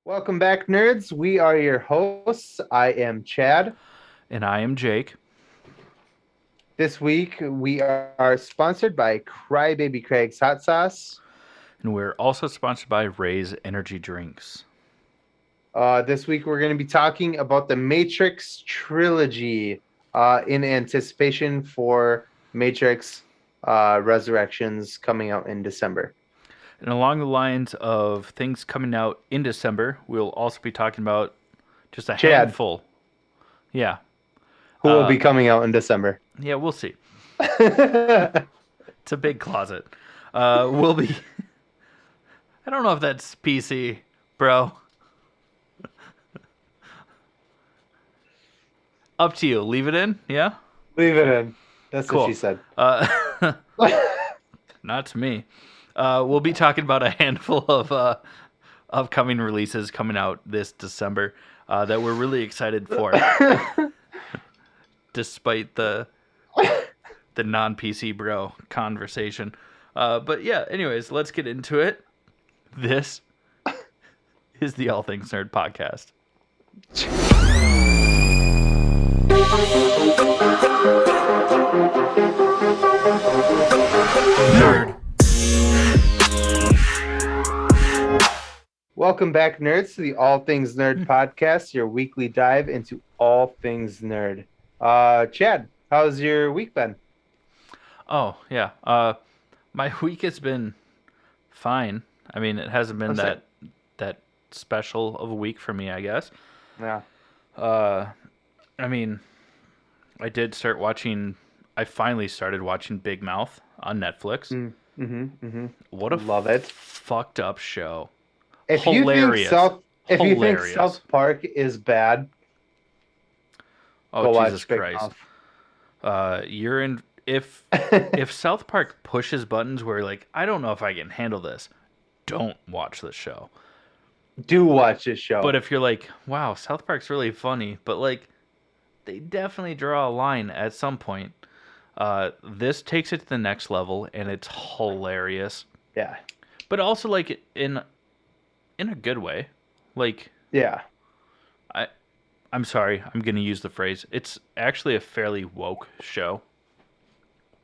Welcome back, nerds. We are your hosts. I am Chad. And I am Jake. This week, we are sponsored by Crybaby Craig's Hot Sauce. And we're also sponsored by Ray's Energy Drinks. This week, we're going to be talking about the Matrix Trilogy in anticipation for Matrix Resurrections coming out in December. And along the lines of things coming out in December, we'll also be talking about just a Chad, handful. Yeah. who will be coming out in December? Yeah, we'll see. It's a big closet. We'll be. I don't know if that's PC, bro. Up to you. Leave it in? Yeah? Leave it in. That's Cool. what she said. Not to me. We'll be talking about a handful of upcoming releases coming out this December that we're really excited for, despite the non-PC bro conversation. But yeah, anyways, let's get into it. This is the All Things Nerd podcast. Nerd. Welcome back, nerds, to the All Things Nerd podcast, your weekly dive into all things nerd. Chad, how's your week been? Oh yeah, my week has been fine. I mean, it hasn't been that special of a week for me, I guess. Yeah. I mean, I finally started watching Big Mouth on Netflix. What a Love it. fucked up show. If Hilarious. you think South Park is bad, Oh, go Jesus watch Big Christ. Mouth. You're in if South Park pushes buttons where like, I don't know if I can handle this, don't watch the show. Do watch this show. But if you're like, wow, South Park's really funny, but like they definitely draw a line at some point. This takes it to the next level, and it's hilarious. Yeah. But also like in a good way. Like Yeah. I'm sorry, I'm gonna use the phrase. It's actually a fairly woke show.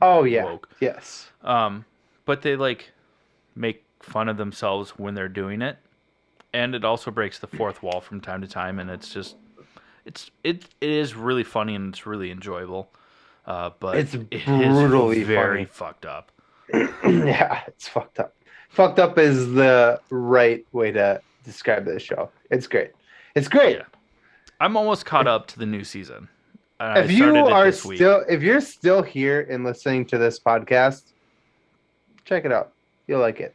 Oh yeah. Woke. Yes. But they like make fun of themselves when they're doing it, and it also breaks the fourth wall from time to time, and it's just it is really funny and it's really enjoyable. But It's it brutally is very funny. fucked up. Yeah, it's fucked up. Fucked up is the right way to describe this show. It's great. It's great. Yeah. I'm almost caught up to the new season. If you're still here and listening to this podcast, check it out. You'll like it.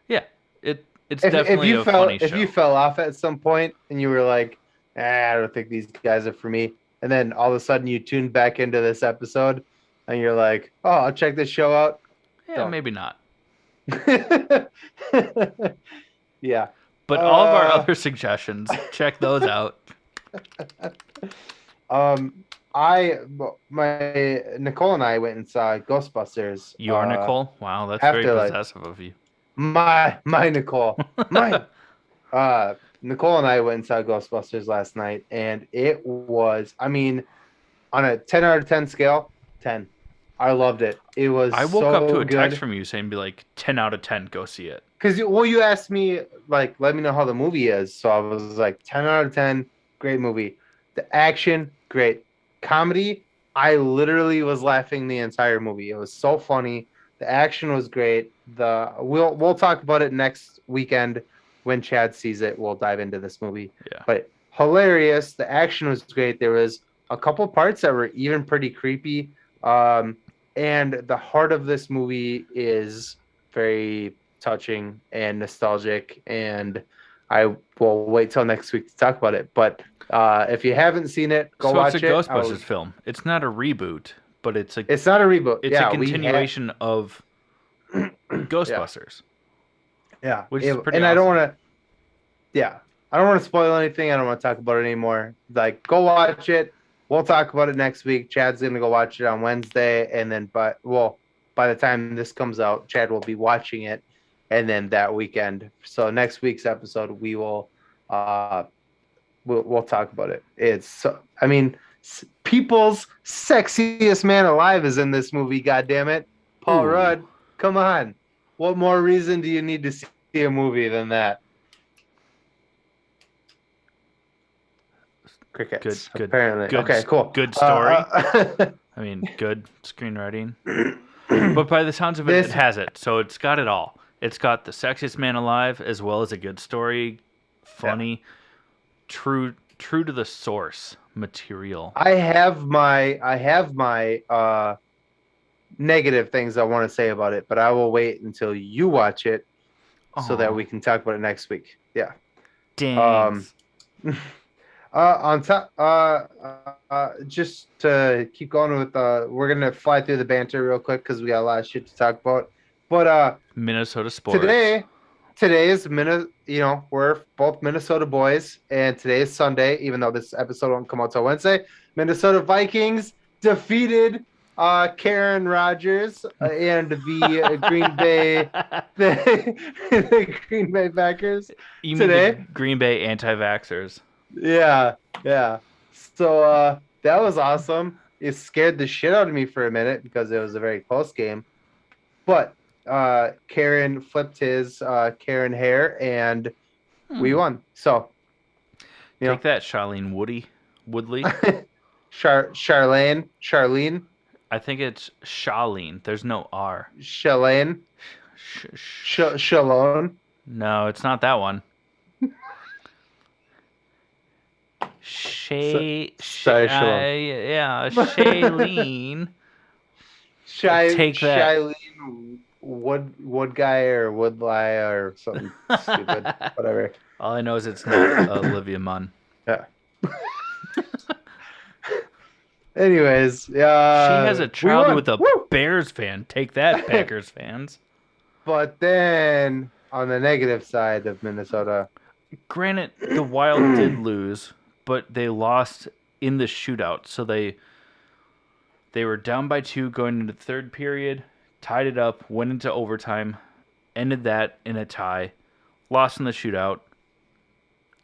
Yeah, it's definitely a funny show. If you fell off at some point and you were like, I don't think these guys are for me, and then all of a sudden you tuned back into this episode and you're like, oh, I'll check this show out. Yeah, Don't. maybe not. Yeah. But all of our other suggestions, check those out. Nicole and I went and saw Ghostbusters. Your Nicole? Wow, that's very Afterlife. possessive of you. My Nicole. Nicole and I went and saw Ghostbusters last night, and it was, I mean, on a 10 out of 10 scale, 10. I loved it. It was I woke up to a good. text from you saying, be like, 10 out of 10, go see it. Because, well, you asked me, like, let me know how the movie is. So I was like, 10 out of 10, great movie. The action, great. Comedy, I literally was laughing the entire movie. It was so funny. The action was great. We'll talk about it next weekend when Chad sees it. We'll dive into this movie. Yeah. But hilarious. The action was great. There was a couple parts that were even pretty creepy. And the heart of this movie is very touching and nostalgic. And I will wait till next week to talk about it. But if you haven't seen it, go watch it. So it's a Ghostbusters film. It's not a reboot, but it's not a reboot. It's a continuation of Ghostbusters. Yeah. Which is pretty and awesome. I don't want to spoil anything. I don't want to talk about it anymore. Like, go watch it. We'll talk about it next week. Chad's going to go watch it on Wednesday. And then, by the time this comes out, Chad will be watching it. And then that weekend. So next week's episode, we will Uh, we'll talk about it. It's so, I mean, people's sexiest man alive is in this movie. God damn it, Paul Ooh, Rudd. Come on, what more reason do you need to see a movie than that? good, Crickets, good, apparently. good, Okay, cool. good story. Uh, I mean, good screenwriting. uh, But by the sounds of it, it this, has it. So it's got it all. It's got the sexiest man alive, as well as a good story, yeah. funny, true to the source material. I have my negative things I want to say about it, but I will wait until you watch it so that Oh, we can talk about it next week. Yeah. Um, dang. on top, just to keep going with, we're gonna fly through the banter real quick because we got a lot of shit to talk about. But Minnesota sports. today, today is we're both Minnesota boys, and today is Sunday. Even though this episode won't come out till Wednesday, Minnesota Vikings defeated Karen Rogers and the Green Bay the Green Bay Packers You mean the today. Green Bay anti-vaxxers? Yeah, yeah. So that was awesome. It scared the shit out of me for a minute because it was a very close game. But Karen flipped his Karen hair and we won. So, you Take that, Charlene Woodley. know, Charlene, I think it's Charlene. There's no R. Shalane, Shalone. No, it's not that one. So, sorry, Shalone. Yeah, Shailene. Take that. Shilene Wood guy or Wood lie or something stupid. Whatever. All I know is it's not Olivia Munn. Yeah. Anyways, She has a we child won. with a Woo! Bears fan. Take that, Packers fans. But then on the negative side of Minnesota, Granted, the Wild did lose, but they lost in the shootout. So they were down by 2 going into the third period, tied it up, went into overtime, ended that in a tie, lost in the shootout.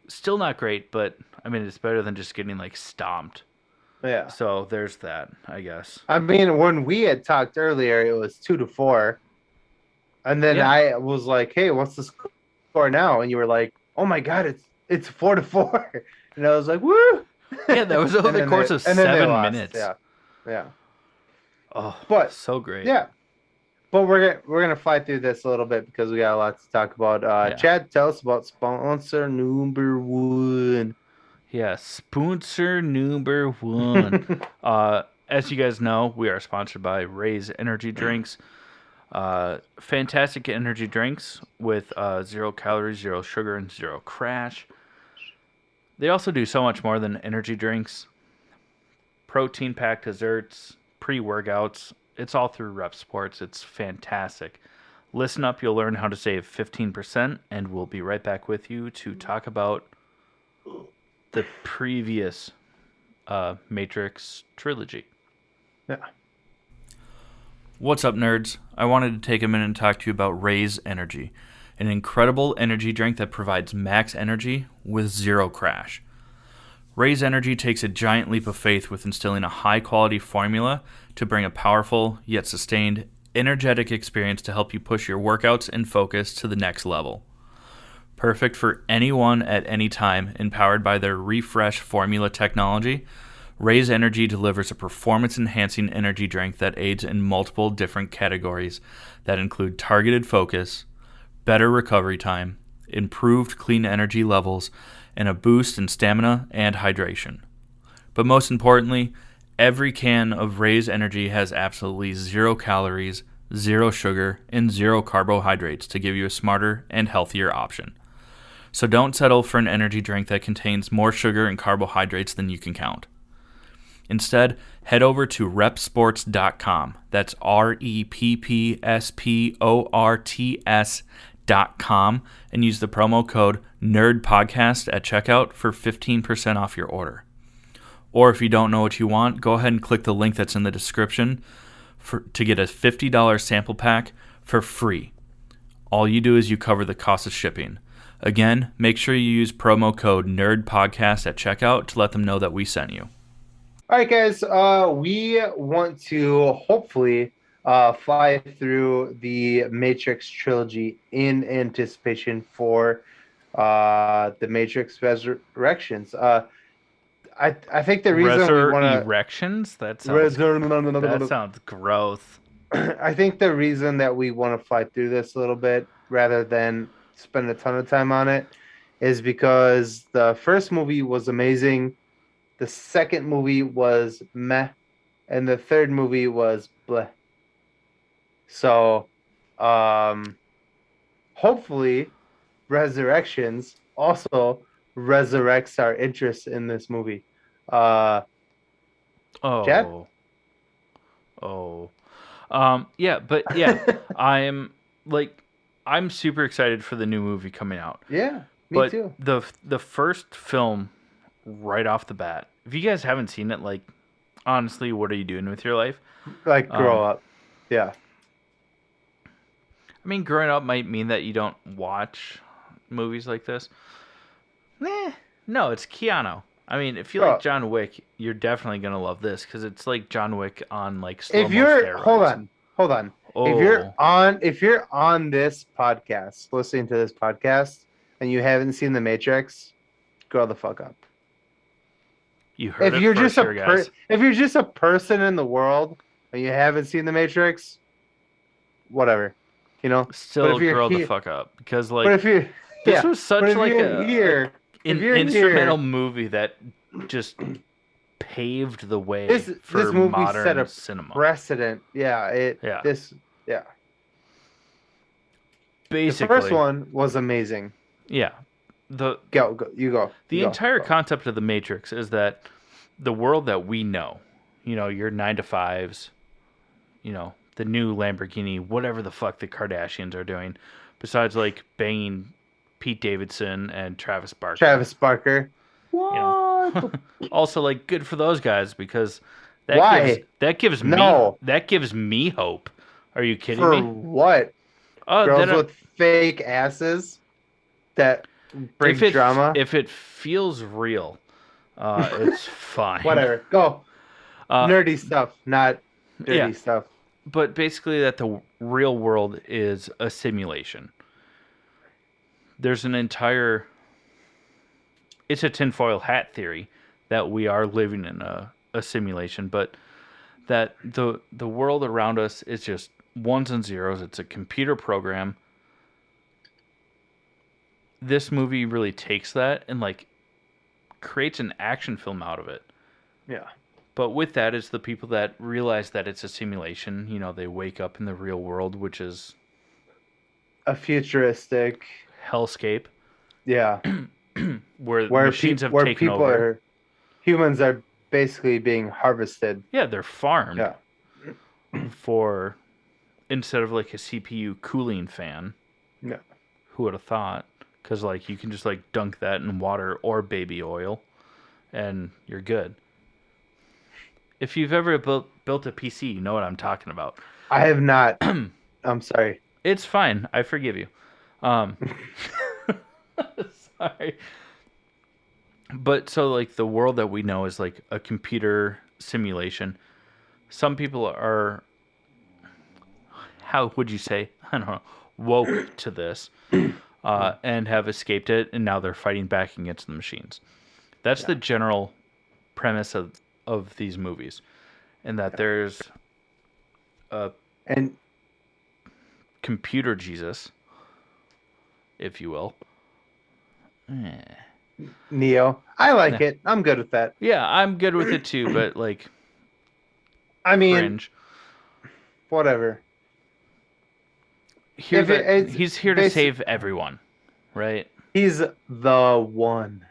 Still not great, but I mean it's better than just getting like stomped. yeah. So there's that, I guess. I mean, when we had talked earlier, it was 2-4, and then Yeah. I was like, "Hey, what's the score now?" And you were like, "Oh my God, it's 4-4," and I was like, "Woo!" Yeah, that was over And the then course they- of and then they 7 lost. minutes. Yeah, yeah. Oh, But so great. yeah, but we're gonna fly through this a little bit because we got a lot to talk about. Yeah. Chad, tell us about sponsor number one. Yeah, sponsor number 1. As you guys know, we are sponsored by Ray's Energy Drinks. Fantastic energy drinks with 0 calories, 0 sugar, and 0 crash. They also do so much more than energy drinks. Protein-packed desserts, pre-workouts. It's all through Rep Sports. It's fantastic. Listen up, you'll learn how to save 15%, and we'll be right back with you to talk about the previous Matrix Trilogy. Yeah. What's up, nerds? I wanted to take a minute and talk to you about Ray's Energy, an incredible energy drink that provides max energy with 0 crash. Ray's Energy takes a giant leap of faith with instilling a high-quality formula to bring a powerful, yet sustained, energetic experience to help you push your workouts and focus to the next level. Perfect for anyone at any time, empowered by their refresh formula technology, Ray's Energy delivers a performance-enhancing energy drink that aids in multiple different categories that include targeted focus, better recovery time, improved clean energy levels, and a boost in stamina and hydration. But most importantly, every can of Ray's Energy has absolutely 0 calories, 0 sugar, and 0 carbohydrates to give you a smarter and healthier option. So don't settle for an energy drink that contains more sugar and carbohydrates than you can count. Instead, head over to repsports.com. That's REPPSPORTS.com and use the promo code NERDPODCAST at checkout for 15% off your order. Or if you don't know what you want, go ahead and click the link that's in the description to get a $50 sample pack for free. All you do is you cover the cost of shipping. Again, make sure you use promo code NERDPODCAST at checkout to let them know that we sent you. All right, guys. We want to hopefully fly through the Matrix trilogy in anticipation for the Matrix Resurrections. I think the reason we want to Erections? That sounds gross. I think the reason that we want to fly through this a little bit rather than spend a ton of time on it is because the first movie was amazing, the second movie was meh, and the third movie was bleh. So, hopefully, Resurrections also resurrects our interest in this movie. Uh, Chad? Oh. Oh. Yeah, but yeah, I'm like I'm super excited for the new movie coming out. Yeah, me But too. the first film right off the bat, if you guys haven't seen it, like honestly, what are you doing with your life? Like, grow Um, up. Yeah. I mean, growing up might mean that you don't watch movies like this. No, it's Keanu. I mean, if you Bro, like John Wick, you're definitely gonna love this because it's like John Wick on like slow if mo you're steroids. hold on. Oh, If you're on this podcast, listening to this podcast, and you haven't seen The Matrix, grow the fuck up. you heard it first here, guys. If you're just a person in the world and you haven't seen The Matrix, whatever, you know. But Still if you're grow the here, fuck up because but like if you, this yeah, was but such if like you're here, if an you're instrumental here, movie that just paved the way this for movie set modern a cinema. precedent. Yeah, Yeah, yeah. The first basically, one was amazing. yeah. The You go. the You go. entire Go. concept of the Matrix is that the world that we know, your 9 to 5s, the new Lamborghini, whatever the fuck the Kardashians are doing, besides like banging Pete Davidson and Travis Barker. Travis Barker. You What? know, also like good for those guys because Why? that gives No. me hope. Are you kidding For me? what? Oh, Girls then with fake asses that bring drama. if it feels real, it's fine. Whatever. Go. Uh, Nerdy stuff, not dirty yeah. stuff. But basically, that the real world is a simulation. There's an entire. It's a tinfoil hat theory that we are living in a simulation, but that the world around us is just ones and zeros. It's a computer program. This movie really takes that and like creates an action film out of it. Yeah. But with that is the people that realize that it's a simulation. They wake up in the real world, which is A futuristic. hellscape, Yeah. where Where machines have where taken people over. humans are basically being harvested. Yeah, they're farmed Yeah. for instead of like a CPU cooling fan. Yeah. Who would have thought? Because like you can just like dunk that in water or baby oil, and you're good. If you've ever built a PC, you know what I'm talking about. I have not. I'm sorry. It's fine. I forgive you. Sorry. But so like the world that we know is like a computer simulation. Some people are, how would you say, I don't know, woke to this, and have escaped it, and now they're fighting back against the machines. That's the general premise of these movies, and that there's a And computer Jesus, if you will. Neo, I like it. I'm good with that. Yeah, I'm good with it too, but like, I mean, cringe. whatever. He's here to basi- save everyone, right? He's the one.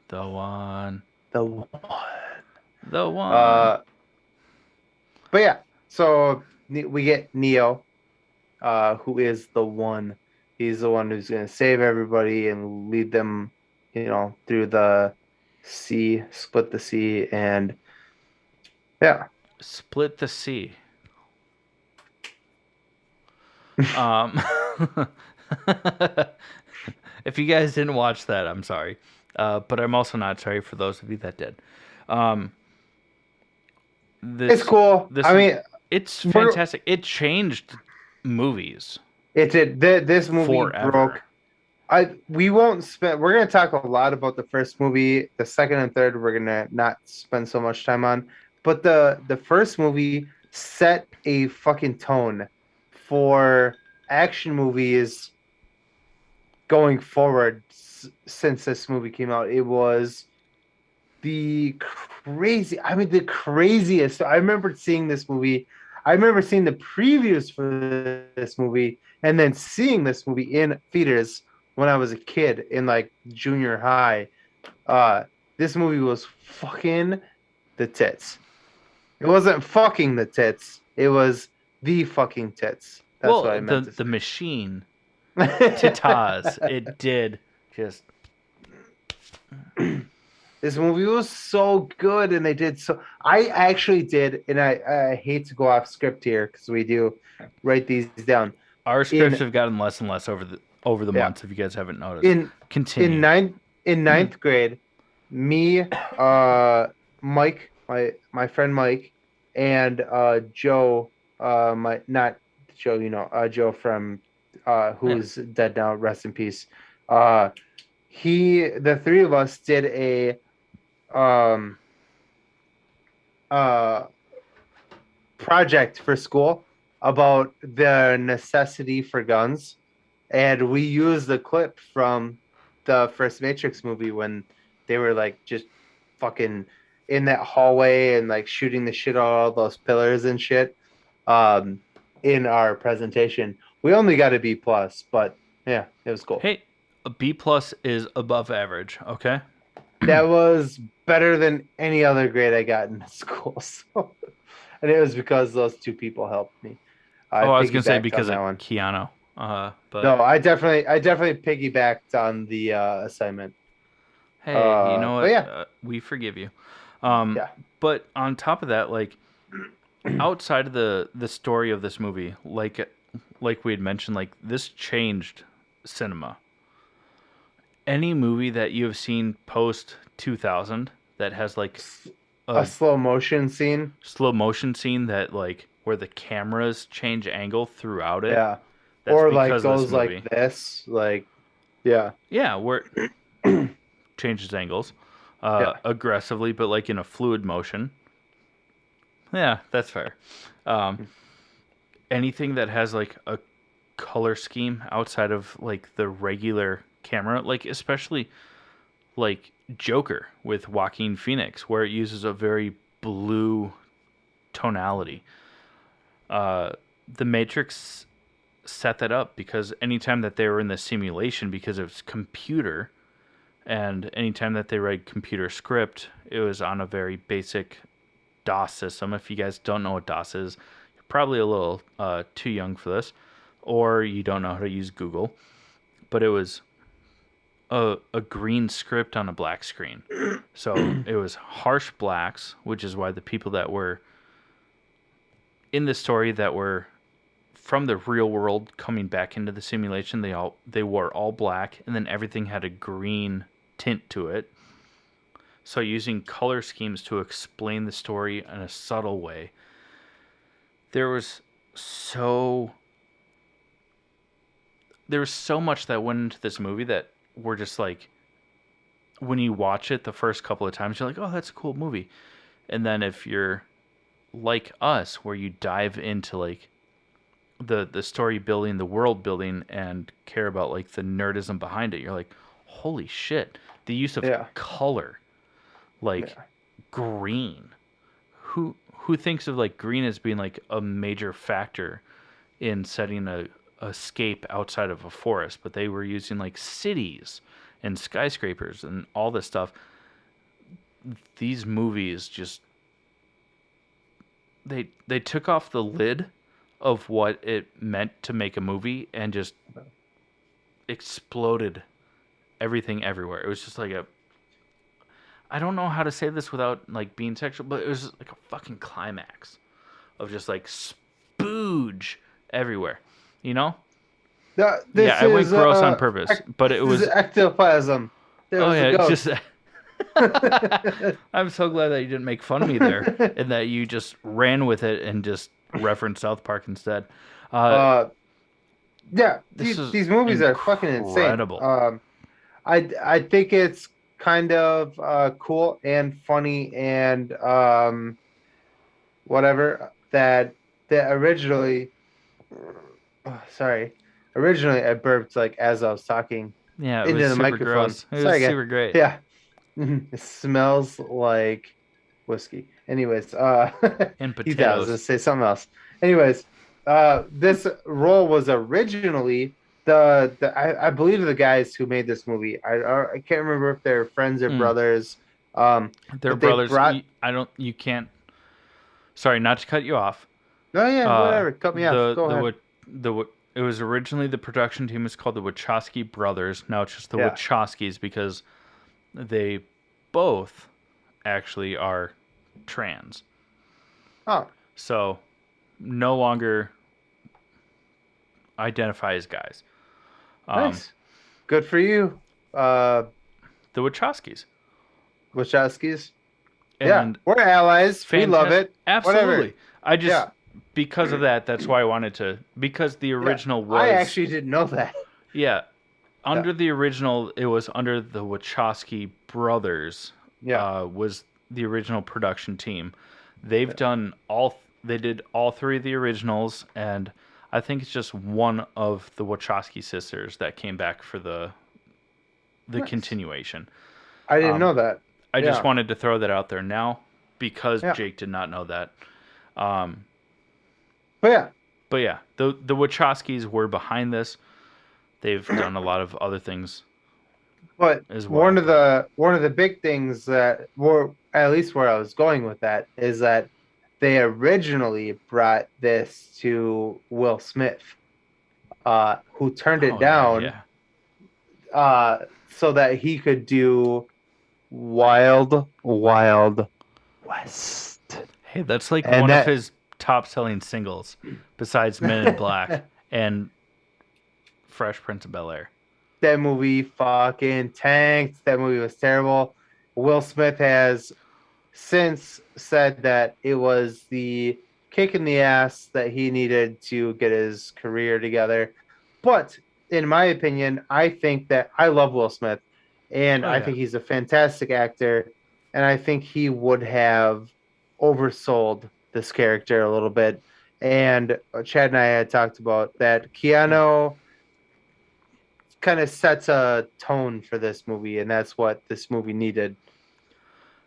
The one. The one. The one. But yeah, so we get Neo, who is the one. He's the one who's going to save everybody and lead them, through the sea, split the sea, and yeah. Split the sea. Um, If you guys didn't watch that, I'm sorry. But I'm also not sorry for those of you that did. Um, It's this cool. this I is mean, it's we're fantastic. It changed movies this movie forever. broke. I we won't spend. We're gonna talk a lot about the first movie. The second and third, we're gonna not spend so much time on. But the first movie set a fucking tone for action movies going forward since this movie came out. It was the crazy. I mean, the craziest. I remember seeing this movie. I remember seeing the previews for this movie and then seeing this movie in theaters when I was a kid in like junior high. Uh, this movie was fucking the tits. It wasn't fucking the tits. It was the fucking tits. That's what Well, I meant the to the machine say. Titaz, it did just This movie was so good, and they did so. I actually did, and I hate to go off script here because we do write these down. our scripts In have gotten less and less over the yeah, months. If you guys haven't noticed, in in continue. ninth grade, me, Mike, my friend Mike, and Joe, my not Joe, Joe from Yeah, who's dead now, rest in peace. Uh, the three of us did a um uh project for school about the necessity for guns, and we used the clip from the first Matrix movie when they were like just fucking in that hallway and like shooting the shit out of all those pillars and shit. Um, in our presentation, we only got a B plus, but yeah, it was cool. hey, a B plus is above average. Okay. That was better than any other grade I got in school. So, and it was because those two people helped me. I Oh, I was gonna say piggybacked on because that of one. Keanu. But No, I definitely piggybacked on the assignment. hey, you know But what? yeah, We forgive you. Um, yeah. but on top of that, like outside of the story of this movie, like we had mentioned, like this changed cinema. Any movie that you have seen post 2000 that has like A a slow motion scene. slow motion scene that like where the cameras change angle throughout it, Yeah. that's Or like because of this goes like movie. this. Like, yeah. Yeah, where changes angles Yeah. aggressively, but like in a fluid motion. Yeah, that's fair. Um, anything that has like a color scheme outside of like the regular camera, like especially like Joker with Joaquin Phoenix, where it uses a very blue tonality. Uh, the Matrix set that up because anytime that they were in the simulation, because it's computer, and anytime that they read computer script, it was on a very basic DOS system. If you guys don't know what DOS is, you're probably a little too young for this, or you don't know how to use Google. But it was a green script on a black screen. So it was harsh blacks, which is why the people that were in the story that were from the real world coming back into the simulation, they wore all black, and then everything had a green tint to it. So using color schemes to explain the story in a subtle way, there was so there was so much that went into this movie that were just like when you watch it the first couple of times, you're like, oh, that's a cool movie. And then if you're like us, where you dive into like the story building, the world building, and care about like the nerdism behind it, you're like, holy shit! The use of Yeah. color, like Yeah. green. Who thinks of like green as being like a major factor in setting a scape outside of a forest? But they were using like cities and skyscrapers and all this stuff. These movies just they took off the lid of what it meant to make a movie and just exploded everything everywhere. It was just like a I don't know how to say this without like being sexual, but it was just like a fucking climax of just like spooge everywhere. You know? This Yeah, I went is gross on purpose, but it this is was. ectoplasm. There Oh was a yeah, just. ghost. I'm so glad that you didn't make fun of me there, and that you just ran with it and just referenced South Park instead. Uh, uh, yeah, this is these movies are fucking insane. incredible. I think it's kind of cool and funny and whatever that originally. Oh, sorry, originally I burped like as I was talking Yeah, it was into the super microphone. gross. It was Sorry, guys. super great. Yeah, it smells like whiskey. Anyways, And he thought I was gonna potatoes. say something else. Anyways, this role was originally I believe the guys who made this movie. I can't remember if they're friends or Mm. brothers. They're But they brothers. brought. I don't. You can't. Sorry, not to cut you off. Oh yeah, Uh, whatever. Cut me off. the Go the ahead. Wa- the Wa- it was originally the production team was called the Wachowski brothers. Now it's just the Yeah. Wachowskis because they both actually are trans. Oh, So no longer identify as guys. Um, nice. Good for you. the Wachowskis. Wachowskis. Yeah, And we're allies. We love fantastic. it. Whatever. Absolutely. I just Yeah. because of that. That's why I wanted to because the Yeah. original I was actually didn't know that. yeah Yeah. under the original. It was under the Wachowski brothers. Yeah. Was the original production team. They've done all. They did all three of the originals, and I think it's just one of the Wachowski sisters that came back for the Nice. continuation. I didn't Um, know that. I just Yeah. wanted to throw that out there now because Yeah. Jake did not know that. Um, But yeah. but yeah, the Wachowskis were behind this. They've done a lot of other things But as well. one of the big things that were at least where I was going with that is that they originally brought this to Will Smith, who turned it Oh yeah, down yeah. so that he could do Wild Wild West. Hey, that's like And one of that his top-selling singles, besides Men in Black and Fresh Prince of Bel-Air. that movie fucking tanked. That movie was terrible. Will Smith has since said that it was the kick in the ass that he needed to get his career together. But in my opinion, I think that I love Will Smith and Oh I yeah, think he's a fantastic actor. And I think he would have oversold this character a little bit. And Chad and I had talked about that Keanu kind of sets a tone for this movie, and that's what this movie needed.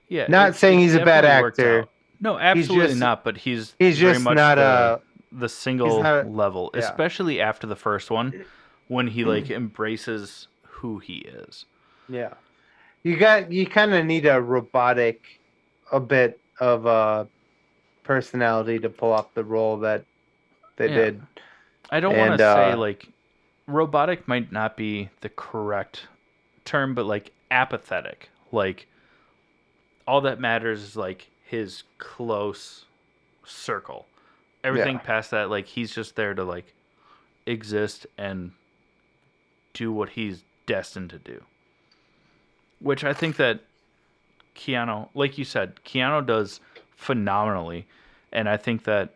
yeah. Not saying It he's a bad definitely worked actor. out. No, He's absolutely just not. But he's he's very just much not the he's single not level, yeah. especially after the first one, when he like embraces who he is. Yeah. You kind of need a bit of a personality to pull off the role that they Yeah. did. I don't want And to say like robotic might not be the correct term, but like apathetic. Like all that matters is like his close circle. Everything yeah. past that, like he's just there to like exist and do what he's destined to do. Which I think that Keanu, like you said, Keanu does phenomenally. And I think that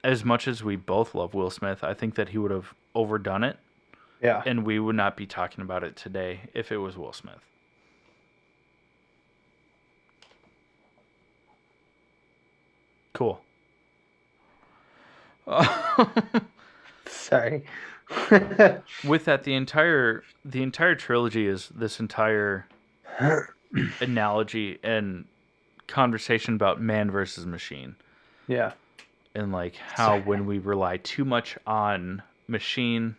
as much as we both love Will Smith, I think that he would have overdone it Yeah. and we would not be talking about it today if it was Will Smith. Cool. Sorry. With that, the entire trilogy is this entire analogy and conversation about man versus machine, yeah. and like how when we rely too much on machine,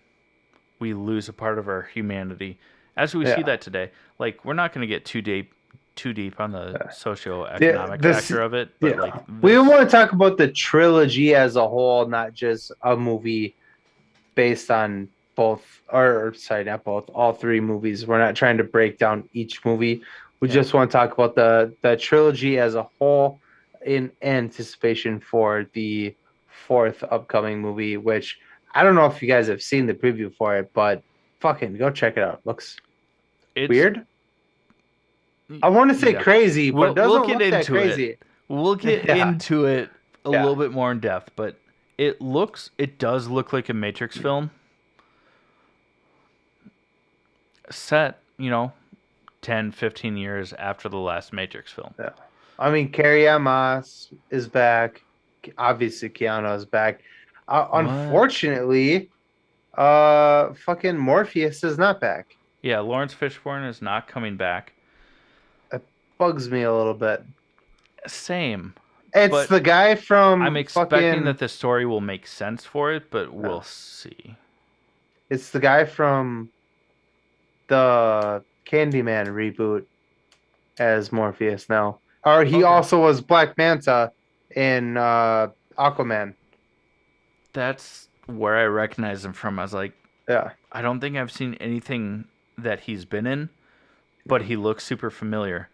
we lose a part of our humanity. As we see Yeah. that today, like we're not going to get too deep on the Yeah, socioeconomic this factor of it, but yeah. like We this, want to talk about the trilogy as a whole, not just a movie based on both, or sorry, not both, all three movies. We're not trying to break down each movie. We Yeah. just want to talk about the trilogy as a whole in anticipation for the fourth upcoming movie, which I don't know if you guys have seen the preview for it, but fucking go check it out. Looks It's weird. I want to say yeah. crazy, but it We'll doesn't get look that into it. crazy. We'll get Yeah, into it a yeah, little bit more in depth, but it does look like a Matrix film set, 10, 15 years after the last Matrix film. yeah. I mean, Carrie Ann Moss is back. Obviously, Keanu is back. What? Unfortunately, fucking Morpheus is not back. Yeah, Lawrence Fishburne is not coming back. It bugs me a little bit. Same, It's but the guy I'm from expecting that fucking. the story will make sense for it, but uh, we'll see. It's the guy from the Candyman reboot as Morpheus now. Or he Okay. also was Black Manta in Aquaman. That's where I recognize him from. I was like, Yeah. I don't think I've seen anything that he's been in, but he looks super familiar.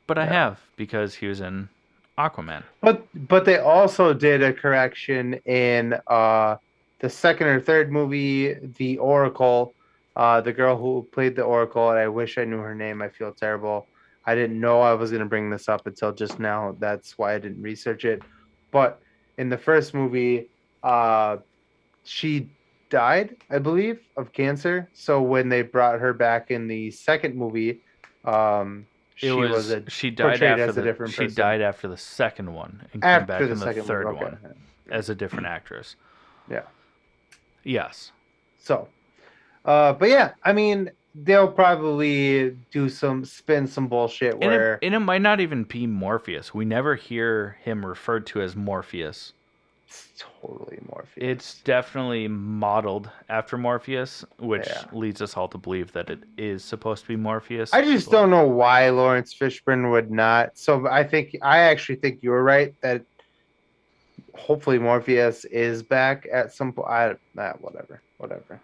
But I Yeah. have because he was in Aquaman. But they also did a correction in the second or third movie, The Oracle. The girl who played the Oracle, and I wish I knew her name. I feel terrible. I didn't know I was going to bring this up until just now. That's why I didn't research it. But in the first movie, uh, she died, I believe, of cancer. So when they brought her back in the second movie, It she was was a portrayed as a different she person died after the second one and came after back the in the second movie. third Okay. one as a different actress. Yeah. Yes. So, but yeah, I mean, they'll probably do some bullshit where And it might not even be Morpheus. We never hear him referred to as Morpheus. it's totally It's Morpheus. definitely modeled after Morpheus, which Yeah. leads us all to believe that it is supposed to be Morpheus. I just But don't know why Lawrence Fishburne would not. So I actually think you were right that hopefully Morpheus is back at some point. Whatever, whatever.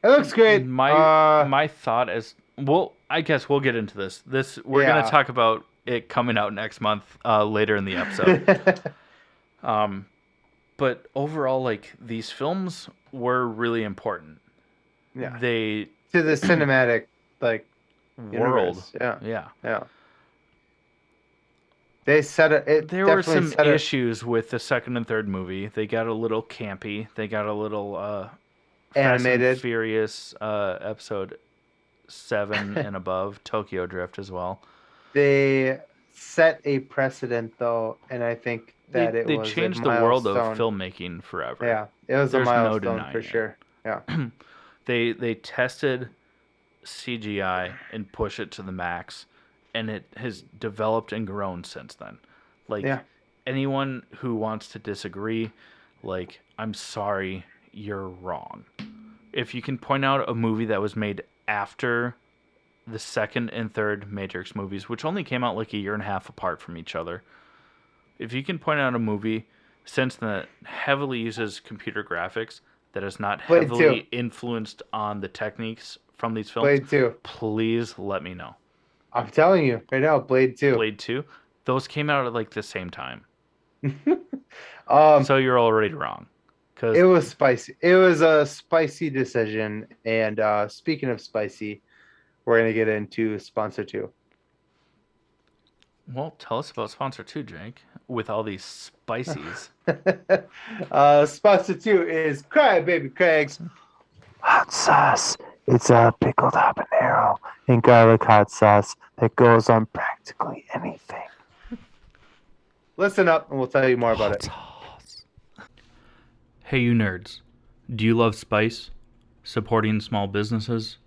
It looks great. my thought is, well, I guess we'll get into this. We're gonna Yeah. talk about it coming out next month, later in the episode. Um, but overall, like these films were really important. Yeah. They To the cinematic like world, universe. Yeah. yeah. Yeah. They set it. It There were definitely some set it. issues with the second and third movie. They got a little campy. They got a little Fast and Animated. Furious, episode 7 and above, Tokyo Drift as well. They set a precedent though, and I think that it They was a changed the world of milestone. filmmaking forever. Yeah, it was a There's no milestone for denying it. sure. Yeah. They tested CGI and push it to the max, and it has developed and grown since then. Like Yeah. anyone who wants to disagree, like I'm sorry, you're wrong. If you can point out a movie that was made after the second and third Matrix movies, which only came out like a year and a half apart from each other, if you can point out a movie since that heavily uses computer graphics that is not Blade 2. heavily influenced on the techniques from these films, Blade 2. please let me know. I'm telling you right now, Blade 2. Blade 2, those came out at like the same time. um, So you're already wrong. Cuz it was spicy. It was a spicy decision. And speaking of spicy, we're gonna get into sponsor two. well, tell us about sponsor 2, Jake, with all these spices. Sponsor two is Cry Baby Craig's hot sauce. It's a pickled habanero and garlic hot sauce that goes on practically anything. Listen up, and we'll tell you more about it. Hey, you nerds. Do you love spice? Supporting small businesses?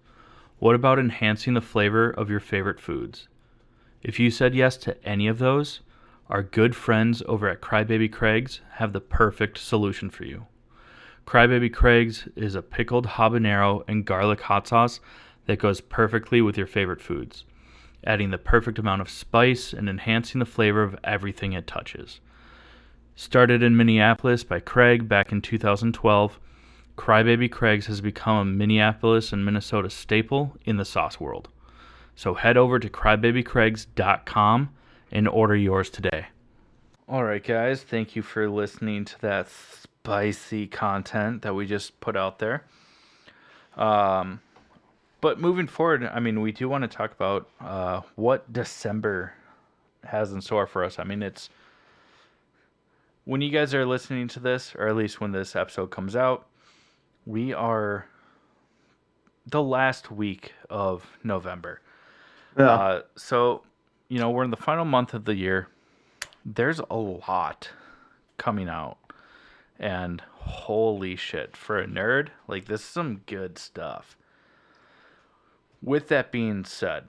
What about enhancing the flavor of your favorite foods? If you said yes to any of those, our good friends over at Crybaby Craig's have the perfect solution for you. Crybaby Craig's is a pickled habanero and garlic hot sauce that goes perfectly with your favorite foods, adding the perfect amount of spice and enhancing the flavor of everything it touches. Started in Minneapolis by Craig back in 2012, Crybaby Craig's has become a Minneapolis and Minnesota staple in the sauce world. So head over to crybabycraigs.com and order yours today. All right, guys, thank you for listening to that spicy content that we just put out there. Um, but moving forward, I mean, we do want to talk about what December has in store for us. I mean, it's when you guys are listening to this, or at least when this episode comes out, we are the last week of November. Yeah. So, we're in the final month of the year. There's a lot coming out. And holy shit, for a nerd, like, this is some good stuff. With that being said,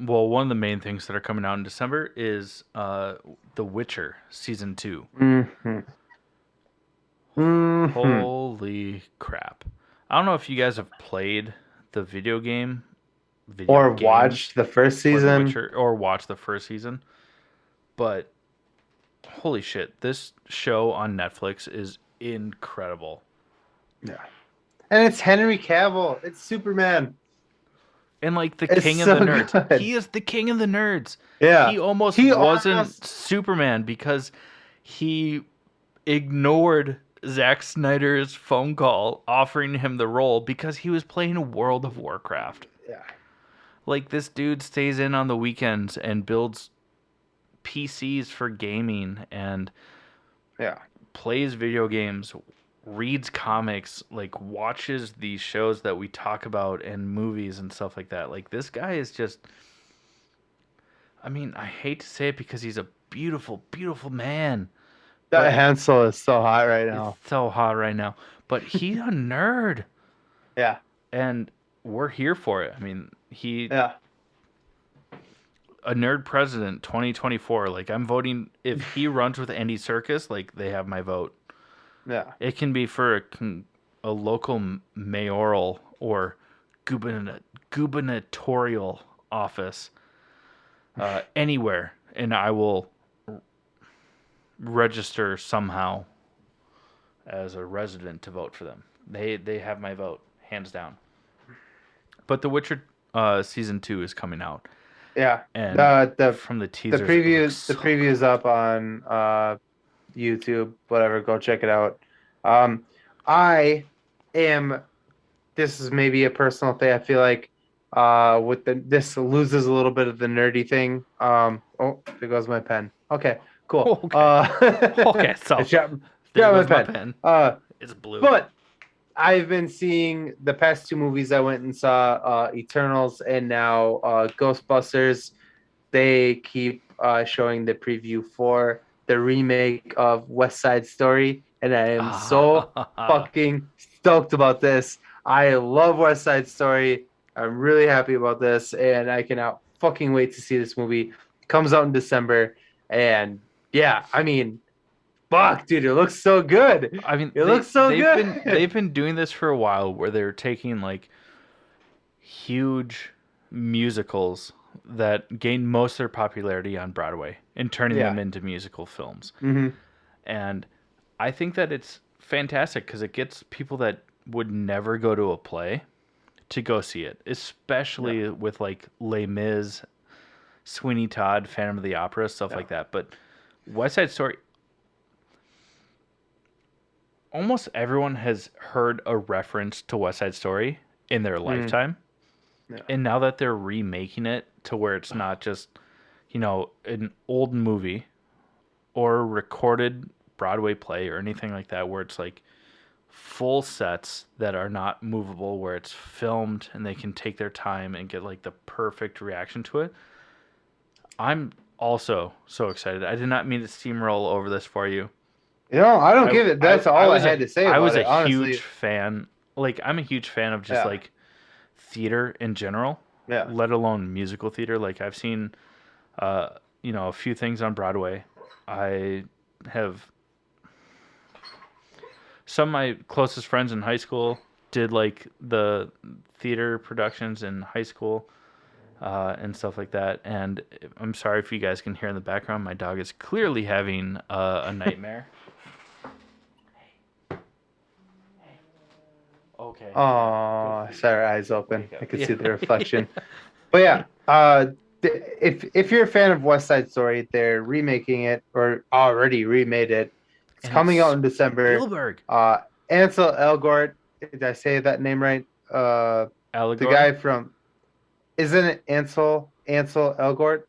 one of the main things that are coming out in December is The Witcher Season 2. Mm-hmm. Mm-hmm. Holy crap. I don't know if you guys have played the video Or games watched the first for The season. Witcher, or watched the first season, but holy shit, this show on Netflix is incredible. Yeah. And it's Henry Cavill. It's Superman. And like the It's king of the so nerds. good. He is the king of the nerds. Yeah. He almost He wasn't almost Superman because he ignored Zack Snyder's phone call offering him the role because he was playing World of Warcraft. Yeah. Like, this dude stays in on the weekends and builds PCs for gaming and Yeah. plays video games, reads comics, like, watches these shows that we talk about and movies and stuff like that. Like, this guy is just, I mean, I hate to say it because he's a beautiful, beautiful man. That But Hansel is so hot right it's now. so hot right now. But he's a nerd. Yeah. And we're here for it. I mean, Yeah. a nerd president 2024. Like, I'm voting if he runs with Andy Serkis, like, they have my vote. Yeah. It can be for a local mayoral or gubernatorial office anywhere, and I will register somehow as a resident to vote for them. They have my vote, hands down. But The Witcher season 2 is coming out, Yeah. and The from the the teasers, it looks the so preview's up on YouTube, whatever, go check it out. I am this is maybe a personal thing. I feel like with this loses a little bit of the nerdy thing. Oh, there goes my pen. Okay, cool. okay. Okay, so I dropped, there dropped goes my my pen. pen. Uh, It's blue. but I've been seeing the past two movies. I went and saw Eternals and now Ghostbusters. They keep showing the preview for the remake of West Side Story, and I am so fucking stoked about this. I love West Side Story. I'm really happy about this, and I cannot fucking wait to see this movie. Comes out in December, and yeah, I mean, fuck, dude, it looks so good. I mean, It looks so good. they've been doing this for a while, where they're taking like huge musicals that gain most of their popularity on Broadway and turning Yeah. them into musical films. hmm And I think that it's fantastic because it gets people that would never go to a play to go see it, especially with like Les Mis, Sweeney Todd, Phantom of the Opera, stuff like that. But West Side Story, almost everyone has heard a reference to West Side Story in their lifetime. Yeah. And now that they're remaking it to where it's not just, an old movie or a recorded Broadway play or anything like that, where it's like full sets that are not movable, where it's filmed and they can take their time and get like the perfect reaction to it. I'm also so excited. I did not mean to steamroll over this for you. I don't give it. That's all I had to say about it. I was a honestly. huge fan. Like, I'm a huge fan of just like theater in general, let alone musical theater. Like, I've seen, a few things on Broadway. I have some of my closest friends in high school did like the theater productions in high school and stuff like that. And I'm sorry if you guys can hear in the background. My dog is clearly having a nightmare. Okay. Oh, sorry, eyes open. I could see the Yeah. reflection. But yeah, if you're a fan of West Side Story, they're remaking it or already remade it. It's And coming out it's in December. Spielberg. Uh, Ansel Elgort, did I say that name right? The Allegor? guy from isn't it Ansel Elgort?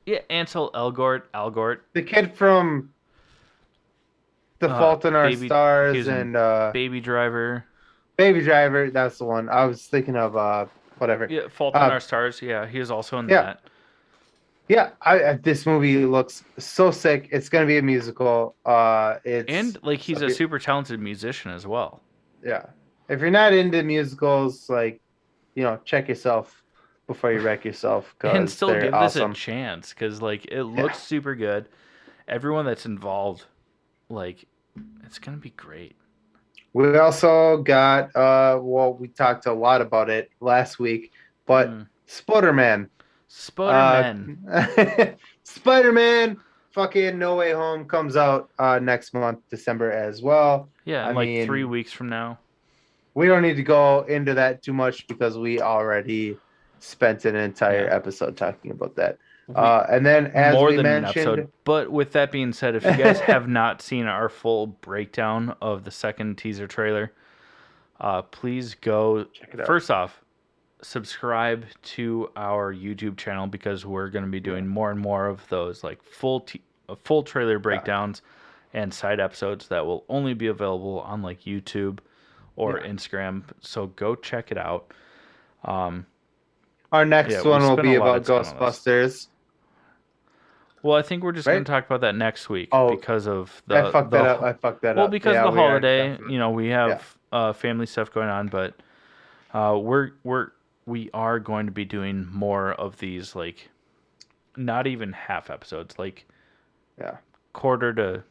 Yeah, Ansel Elgort. Algort. The kid from The Fault in Our Baby. He Stars was in and Baby Driver. Baby Driver. That's the one. I was thinking of whatever. Yeah, Fault in Uh, Our Stars. Yeah, he was also in yeah, that. yeah. This movie looks so sick. It's gonna be a musical. And like So he's a super talented musician as well. yeah. If you're not into musicals, like check yourself before you wreck yourself And because still they're give this a awesome. chance because like it Yeah. looks super good. Everyone that's involved, like, it's gonna be great. We also got well, we talked a lot about it last week, but Mm. Spider-Man. Uh Spider-Man. Spider-Man fucking No Way Home comes out next month, December as well. Yeah, I in like 3 mean, weeks from now. we don't need to go into that too much because we already spent an entire Yeah, episode talking about that. we And then as more we than an episode. mentioned, But with that being said, if you guys have not seen our full breakdown of the second teaser trailer, please go. check it out. First off, subscribe to our YouTube channel because we're going to be Yeah. doing more and more of those like full trailer Yeah. breakdowns and side episodes that will only be available on like YouTube or Yeah. Instagram. So go check it out. Um, Our yeah, next we one will spent a be lot of about time on this. Ghostbusters, Well, I think we're just going right? to talk about that next week Oh, because of I fucked that up. I fucked that well, up. because of Yeah, the we are holiday. definitely. You know, we Yeah. have family stuff going on, but we are going to be doing more of these like not even half episodes, like Yeah. quarter to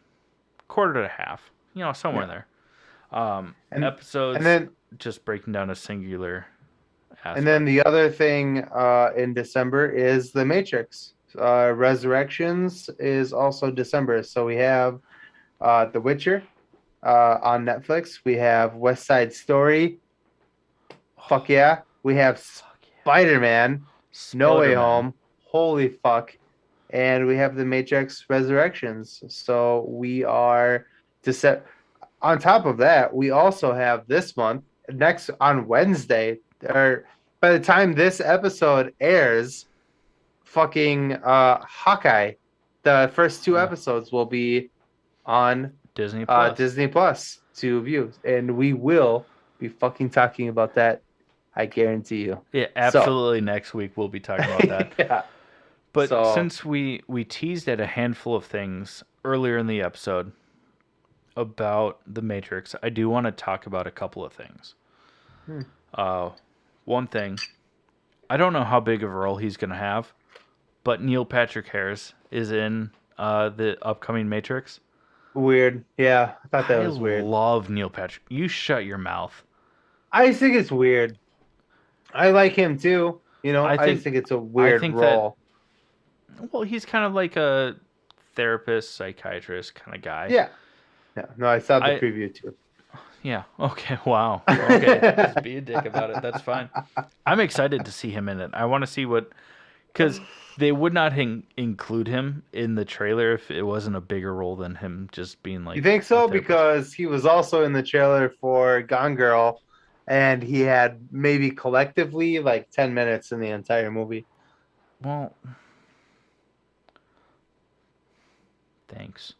half, you know, somewhere in Yeah. there. And and Episodes then just breaking down a singular and then aspect. the other thing in December is The Matrix. Resurrections is also December. So we have The Witcher on Netflix. We have West Side Story. Fuck yeah. We have Fuck yeah. Spider-Man, No Way Spider-Man. Home. Holy fuck. And we have The Matrix Resurrections. So we are to set on top of that, we also have this month, next on Wednesday, or by the time this episode airs, fucking Hawkeye, the first two Uh, episodes will be on Disney Plus. Disney Plus to view, and we will be fucking talking about that. I guarantee you. Yeah, So, absolutely. Next week we'll be talking about that. yeah. But So, since we teased at a handful of things earlier in the episode about the Matrix, I do want to talk about a couple of things. hmm, Uh, one thing, I don't know how big of a role he's going to have, but Neil Patrick Harris is in the upcoming Matrix. weird. Yeah, I thought that I was weird. love Neil Patrick. You shut your mouth. I just think it's weird. I like him too. I I just think think it's a I weird think that role. well, he's kind of like a therapist, psychiatrist kind of guy. Yeah. Yeah. No, I saw the I preview too. Yeah. Okay. Wow. Okay. Just be a dick about it. That's fine. I'm excited to see him in it. I want to see what, because they would not include him in the trailer if it wasn't a bigger role than him just being You like think a so? therapist. Because he was also in the trailer for Gone Girl, and he had maybe collectively like 10 minutes in the entire movie. Well, thanks.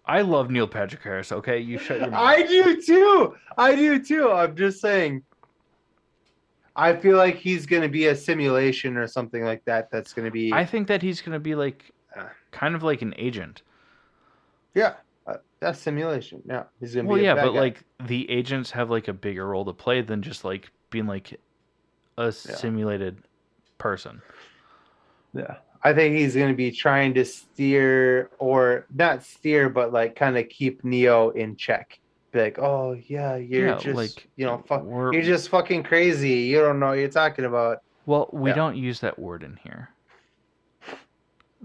I love Neil Patrick Harris. Okay, you shut your mouth. I do too. I do too. I'm just saying. I feel like he's going to be a simulation or something like that. That's going to I be, think that he's gonna be like, uh, kind of like an agent. yeah, that's simulation. Yeah, he's going to Well, be a yeah, bad but guy. like the agents have like a bigger role to play than just like being like a Yeah. simulated person. Yeah. I think he's going to be trying to steer or not steer, but like kind of keep Neo in check. Be like, oh yeah, you're Yeah, just, like fuck, you're just fucking crazy. You don't know what you're talking about. well, we Yeah, don't use that word in here.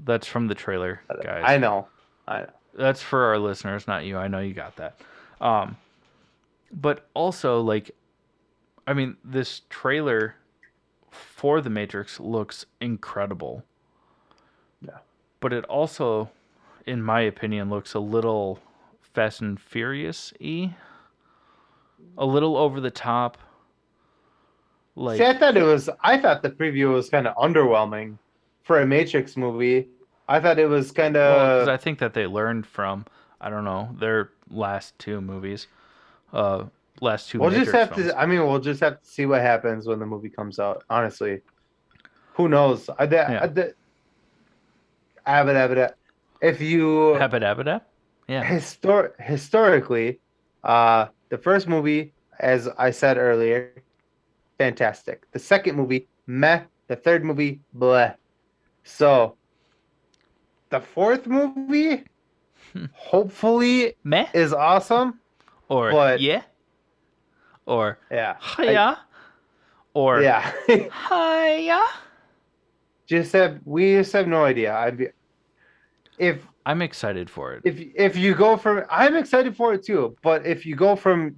That's from the trailer, guys. I know. I know. That's for our listeners, not you. I know you got that. Um, but also like I mean, this trailer for The Matrix looks incredible, Yeah. but it also, in my opinion, looks a little Fast and Furious y, a little over the top. See, Like, I thought the preview was kind of underwhelming for a Matrix movie. I thought it was kind well, because of. I think that they learned from, I don't know, their last two movies, uh, last two We'll just Matrix have to. films. I mean, we'll just have to see what happens when the movie comes out. Honestly, who knows? Yeah, If you habit. Yeah, historically, the first movie, as I said earlier, fantastic. The second movie, meh. The third movie, bleh. So the fourth movie, hopefully, meh is awesome. or But yeah or yeah, I hiya or yeah, hiya. we just have no idea. If I'm excited for it. if you go from, I'm excited for it too. But if you go from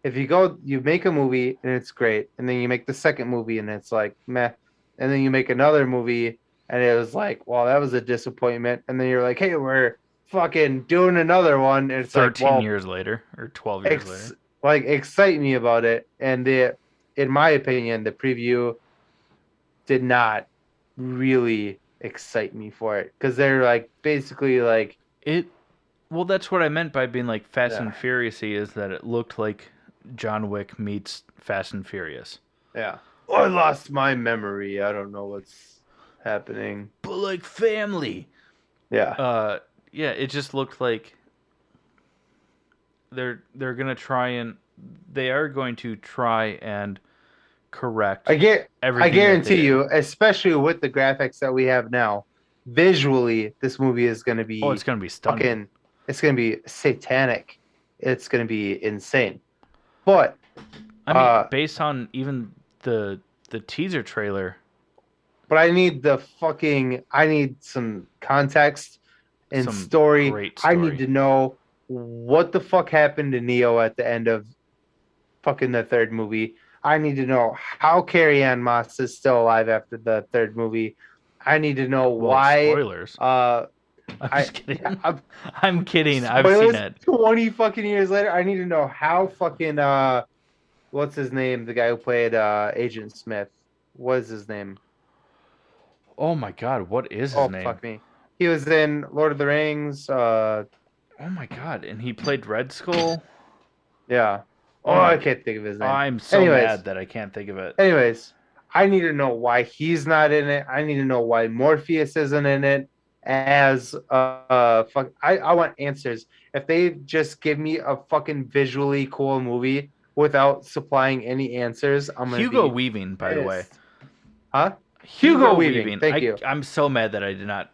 if you go, you make a movie and it's great, and then you make the second movie and it's like meh, and then you make another movie and it was like, well, that was a disappointment, and then you're like, hey, we're fucking doing another one, and it's like, 13 well, years later or 12 years ex later. like excite me about it, and in my opinion, the preview did not really excite me for it because they're like basically like It well, that's what I meant by being like Fast yeah. and Furious is that it looked like John Wick meets Fast and Furious. Yeah. Oh, I lost my memory. I don't know what's happening. But like family. Yeah. Uh yeah, it just looked like they're going to try and they are going to try and correct I everything that they guarantee did. you, especially with the graphics that we have now, visually this movie is going to Oh, it's be going to be stunning. fucking it's going to be satanic. It's going to be insane. But I mean, uh based on even the teaser trailer, but I need some context and some story. great I need story. to know what the fuck happened to Neo at the end of fucking the third movie. I need to know how Carrie Ann Moss is still alive after the third movie. I need to know Well, why. spoilers. Uh, I'm I just yeah, kidding. I'm kidding. I've seen spoilers. it. 20 fucking years later, I need to know how fucking what's his name? The guy who played Agent Smith. What is his name? Oh my god, what is his Oh name? fuck me. He was in Lord of the Rings. Oh my god, and he played Red Skull. Yeah. Oh, Oh my I god. can't think of his name. I'm so Anyways, mad that I can't think of it. Anyways, I need to know why he's not in it. I need to know why Morpheus isn't in it. As fuck, I want answers. If they just give me a fucking visually cool movie without supplying any answers, I'm gonna Hugo be Weaving, by the way. pissed. Huh? Hugo Hugo Weaving. Weaving. Thank you. I'm so mad that I did not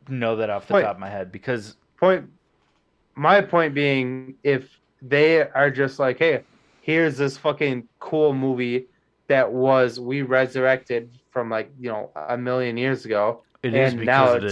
know that off the Point top of my head because point. My point being, if they are just like, hey, here's this fucking cool movie that was we resurrected from like a million years ago, it is and because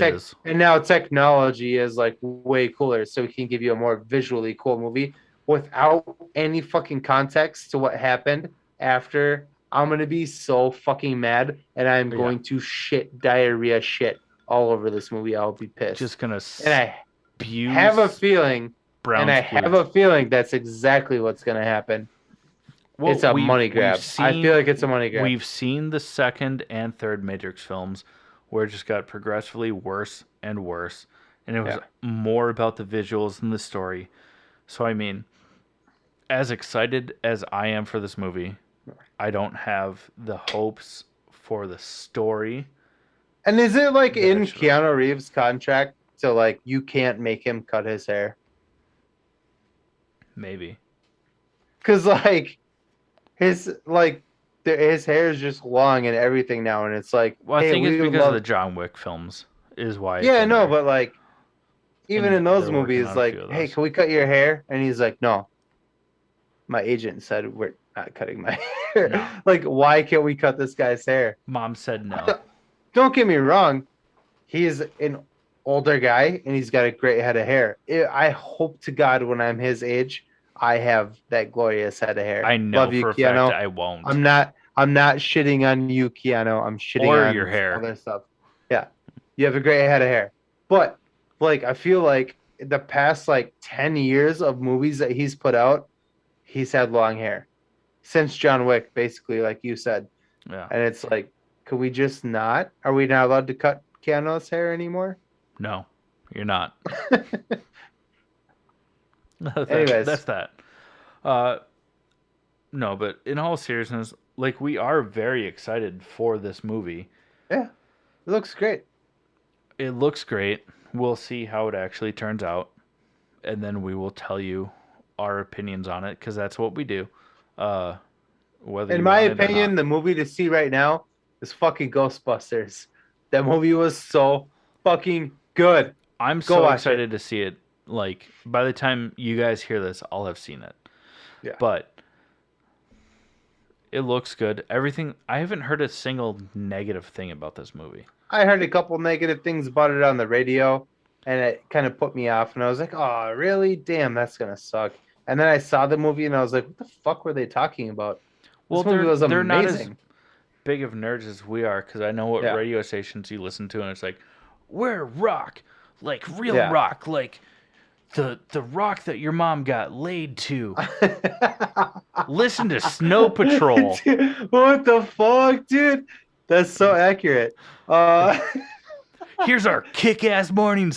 now it is. technology is like way cooler, so we can give you a more visually cool movie without any fucking context to what happened after. I'm gonna be so fucking mad, and I'm Yeah. going to shit diarrhea shit all over this movie. I'll be pissed, Just gonna and I spew have a feeling, brown splooge. that's exactly what's going to happen. Well, It's a money we've grab. I feel seen like it's a money grab. we've seen the second and third Matrix films where it just got progressively worse and worse, and it was Yeah. more about the visuals than the story. So I mean, as excited as I am for this movie, I don't have the hopes for the story And is it like that I in should have. Keanu Reeves' contract to like you can't make him cut his hair? Maybe. Because like his hair is just long and everything now, and it's like, Well, I hey, think it's we would because of the love. John Wick films is why it's Yeah, in no, there, but like even and in those they're working movies, on a few like, of hey, those. can we cut your hair? And he's like, no, my agent said we're not cutting my hair. No, Like, why can't we cut this guy's hair? Mom said no. Don't get me wrong, he's an older guy and he's got a great head of hair. I hope to God when I'm his age, I have that glorious head of hair. I know Love you, for a fact Keanu. I won't. I'm not shitting on you, Keanu. I'm shitting Or your on some hair. other stuff. Yeah. You have a great head of hair. But like I feel like the past like 10 years of movies that he's put out, he's had long hair. Since John Wick, basically, like you said. Yeah. And it's like, could we just not? Are we not allowed to cut Keanu's hair anymore? No, you're not. That's Anyways, that. Uh, no, but in all seriousness, like we are very excited for this movie. yeah, it looks great. It looks great. We'll see how it actually turns out, and then we will tell you our opinions on it because that's what we do, uh, whether In you my want it or opinion, not. the movie to see right now is fucking Ghostbusters. That movie was so fucking good. I'm Go so watch it. excited to see it. Like by the time you guys hear this, I'll have seen it. Yeah. But it looks good. Everything. I haven't heard a single negative thing about this movie. I heard a couple negative things about it on the radio, and it kind of put me off. And I was like, oh, really? Damn, that's gonna suck. And then I saw the movie, and I was like, what the fuck were they talking about? Well, This movie was they're not as amazing. big of nerds as we are because I know what Yeah. radio stations you listen to, and it's like, we're rock, like real Yeah. rock, like the rock that your mom got laid to. Listen to Snow Patrol. Dude, what the fuck, dude? That's so accurate. Here's our kick-ass morning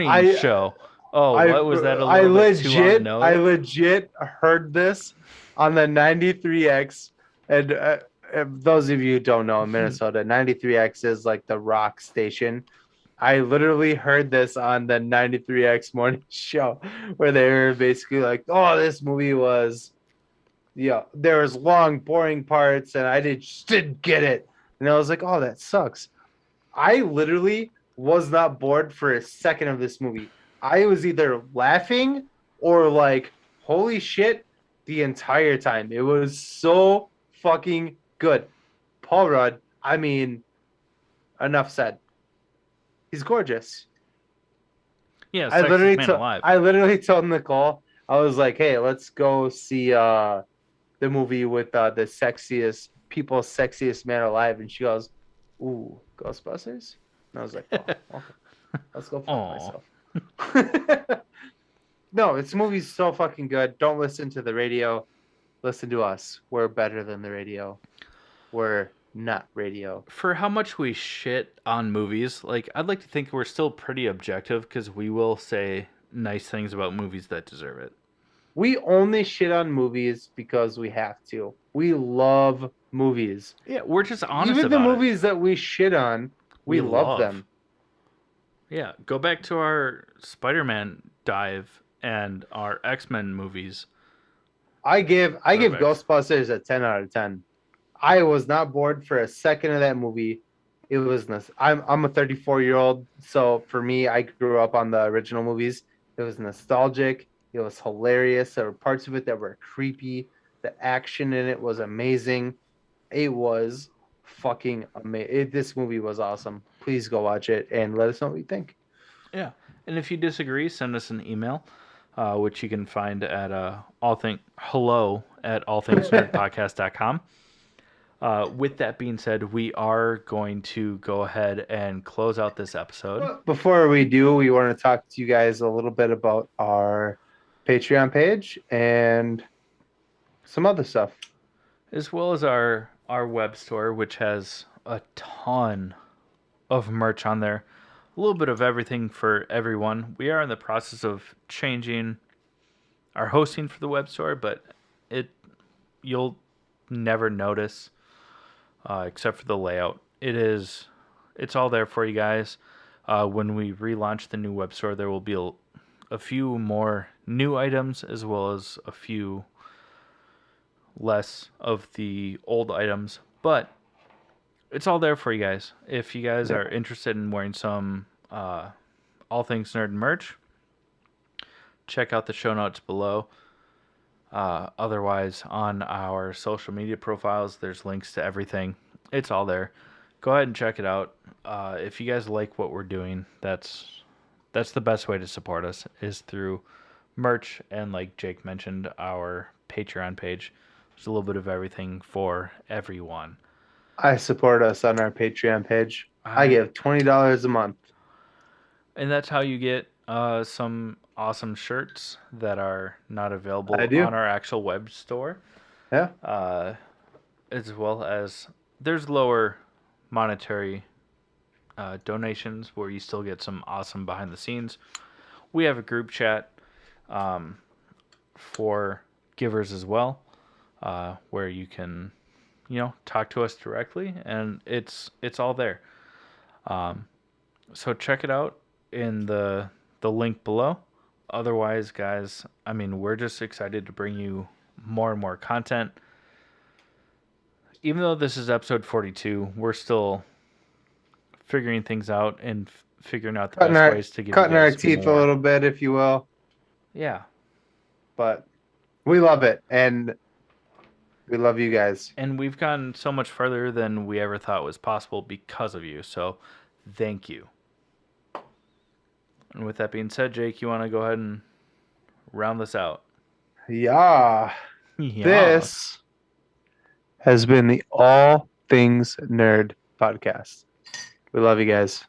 I show. Oh, I what was that? A I little bit too on the legit heard this on the 93X, and if those of you who don't know, in nose? Minnesota, 93X is like the rock station. I literally heard this on the 93X morning show where they were basically like, "Oh, this movie was, yeah, there was long, boring parts, and just didn't get it." And I was like, "Oh, that sucks." I literally was not bored for a second of this movie. I was either laughing or like, "Holy shit," the entire time. It was so fucking good. Paul Rudd, I mean, enough said. He's gorgeous. Yeah, sexiest man alive. I literally told Nicole, I was like, "Hey, let's go see the movie with the sexiest people's sexiest man alive," and she goes, "Ooh, Ghostbusters." And I was like, "Oh, okay, let's go fuck Aw. myself." No, this movie's so fucking good. Don't listen to the radio. Listen to us. We're better than the radio. We're not radio. For how much we shit on movies, like I'd like to think we're still pretty objective because we will say nice things about movies that deserve it. We only shit on movies because we have to. We love movies. Yeah, we're just honest Even the about it. movies that we shit on, we love them. Yeah, go back to our Spider-Man dive and our X-Men movies. I give Perfect. Ghostbusters a 10 out of 10. I was not bored for a second of that movie. It was I'm a 34-year-old, so for me, I grew up on the original movies. It was nostalgic. It was hilarious. There were parts of it that were creepy. The action in it was amazing. It was fucking amazing. This movie was awesome. Please go watch it and let us know what you think. Yeah, and if you disagree, send us an email, which you can find at hello at allthingsnerdpodcast.com. With that being said, we are going to go ahead and close out this episode. Before we do, we want to talk to you guys a little bit about our Patreon page and some other stuff. As well as our web store, which has a ton of merch on there. A little bit of everything for everyone. We are in the process of changing our hosting for the web store, but you'll never notice except for the layout. It's all there for you guys. When we relaunch the new web store, there will be a few more new items as well as a few less of the old items, but it's all there for you guys. If you guys are interested in wearing some All Things Nerd merch, check out the show notes below. Otherwise, on our social media profiles, there's links to everything. It's all there. Go ahead and check it out. If you guys like what we're doing, that's the best way to support us is through merch, and like Jake mentioned, our Patreon page. There's a little bit of everything for everyone. I support us on our Patreon page. I I give $20 a month. And that's how you get some awesome shirts that are not I available on do. our actual web store, Yeah. uh, as well as there's lower monetary donations where you still get some awesome behind the scenes. We have a group chat um, for givers as well, where you can, talk to us directly, and it's all there. Um, so check it out in the link below. Otherwise, guys, I mean, we're just excited to bring you more and more content. Even though this is episode 42, we're still figuring things out and figuring out the Cutting best our ways to give you cutting our guys teeth a more. little bit, if you will. Yeah. But we love it, and we love you guys. And we've gotten so much further than we ever thought was possible because of you. So thank you. And with that being said, Jake, you want to go ahead and round this out? Yeah. Yeah. This has been the All Things Nerd podcast. We love you guys.